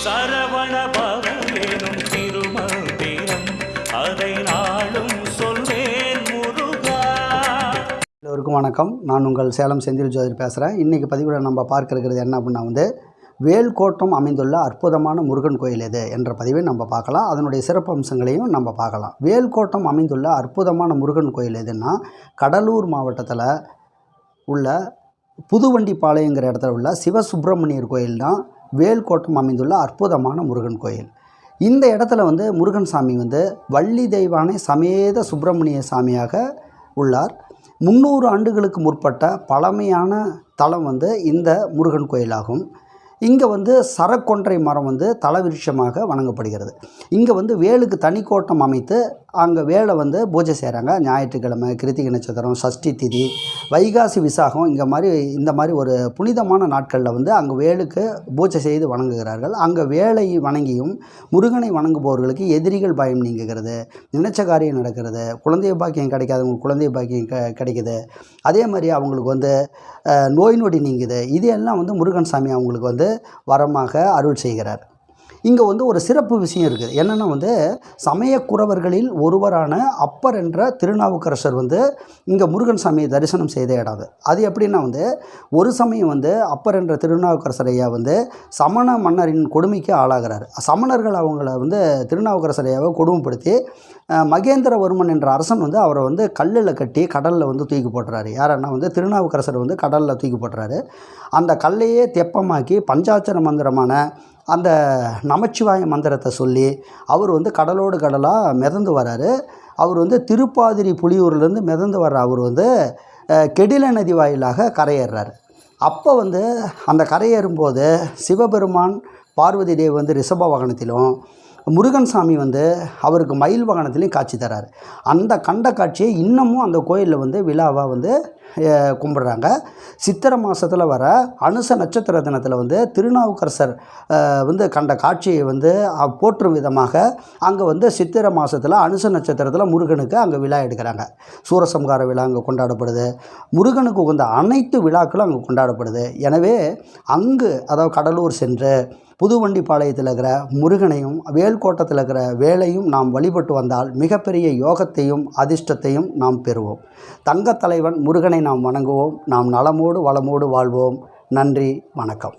சரவண பவனும் திருமந்திரம் அதை நாளும் சொல்வேன் முருகா. எல்லோருக்கும் வணக்கம். நான் உங்கள் சேலம் செந்தில் ஜோதிர் பேசுகிறேன். இன்றைக்கி பதிவில் நம்ம பார்க்க இருக்கிறது என்ன அப்படின்னா வேல்கோட்டம் அமைந்துள்ள அற்புதமான முருகன் கோயில் எது என்ற பதிவை நம்ம பார்க்கலாம். அதனுடைய சிறப்பு அம்சங்களையும் நம்ம பார்க்கலாம். வேல்கோட்டம் அமைந்துள்ள அற்புதமான முருகன் கோயில் எதுன்னா கடலூர் மாவட்டத்தில் உள்ள புதுவண்டிப்பாளையங்கிற இடத்துல உள்ள சிவசுப்பிரமணியர் கோயில் தான் வேல்கோட்டம் அமைந்துள்ள அற்புதமான முருகன் கோயில். இந்த இடத்துல முருகன் சாமி வள்ளி தெய்வானை சமேத சுப்பிரமணிய சாமியாக உள்ளார். 300 ஆண்டுகளுக்கு முற்பட்ட பழமையான தலம் இந்த முருகன் கோயிலாகும். இங்கே சரக்கொன்றை மரம் தலவிருட்சமாக வணங்கப்படுகிறது. இங்கே வேலுக்கு தனி கோட்டம் அமைத்து அங்கே வேலை பூஜை செய்கிறாங்க. ஞாயிற்றுக்கிழமை, கிருத்திகை நட்சத்திரம், சஷ்டி திதி, வைகாசி விசாகம் இந்த மாதிரி ஒரு புனிதமான நாட்களில் அங்கே வேலுக்கு பூஜை செய்து வணங்குகிறார்கள். அங்கே வேலை வணங்கியும் முருகனை வணங்குபவர்களுக்கு எதிரிகள் பயம் நீங்குகிறது, நினைச்ச காரியம் நடக்கிறது, குழந்தை பாக்கியம் கிடைக்காதவங்களுக்கு குழந்தை பாக்கியம் கிடைக்குது. அதே மாதிரி அவங்களுக்கு நோய் நொடி நீங்குது. இது எல்லாம் முருகன் சாமி அவங்களுக்கு வரமாக அருள் செய்கிறார். இங்கே ஒரு சிறப்பு விஷயம் இருக்குது. என்னென்னா சமயக்குறவர்களில் ஒருவரான அப்பர் என்ற திருநாவுக்கரசர் இங்கே முருகன் சாமியை தரிசனம் செய்த இடம் அது எப்படின்னா ஒரு சமயம் அப்பர் என்ற திருநாவுக்கரசர் ஐயா சமண மன்னரின் கொடுமைக்கு ஆளாகிறார். சமணர்கள் அவங்கள திருநாவுக்கரசர் ஐயாவை கொடுமைப்படுத்தி மகேந்திரவர்மன் என்ற அரசன் அவரை கல்லில் கட்டி கடலில் தூக்கி போட்டுறாரு. யாருன்னா திருநாவுக்கரசர் கடலில் தூக்கி போட்டுறாரு. அந்த கல்லையே தெப்பமாக்கி பஞ்சாட்சர மந்திரமான அந்த நமச்சிவாய மந்திரத்தை சொல்லி அவர் கடலோடு கடலாக மிதந்து வராரு. அவர் திருப்பாதிரி புலியூர்லேருந்து மிதந்து வர்ற அவர் கெடில நதி வாயிலாக கரையேறார். அப்போ அந்த கரையேறும்போது சிவபெருமான் பார்வதி தேவி ரிஷப வாகனத்திலும் முருகன் சாமி அவருக்கு மயில் வாகனத்திலையும் காட்சி தரார். அந்த கண்ட காட்சியை இன்னமும் அந்த கோயிலில் விழாவாக கும்பிட்றாங்க. சித்திரை மாதத்தில் வர அனுச நட்சத்திர தினத்தில் திருநாவுக்கரசர் கண்ட காட்சியை போற்றும் விதமாக அங்கே சித்திரை மாதத்தில் அனுச நட்சத்திரத்தில் முருகனுக்கு அங்கே விழா எடுக்கிறாங்க. சூரசம்ஹார விழா அங்கே கொண்டாடப்படுது. முருகனுக்கு உகந்த அனைத்து விழாக்களும் அங்கே கொண்டாடப்படுது. எனவே அங்கு அதாவது கடலூர் சென்று புதுவண்டிப்பாளையத்தில் இருக்கிற முருகனையும் வேல்கோட்டத்தில் இருக்கிற வேலையும் நாம் வழிபட்டு வந்தால் மிகப்பெரிய யோகத்தையும் அதிர்ஷ்டத்தையும் நாம் பெறுவோம். தங்கத்தலைவன் முருகனை நாம் வணங்குவோம். நாம் நலமோடு வளமோடு வாழ்வோம். நன்றி, வணக்கம்.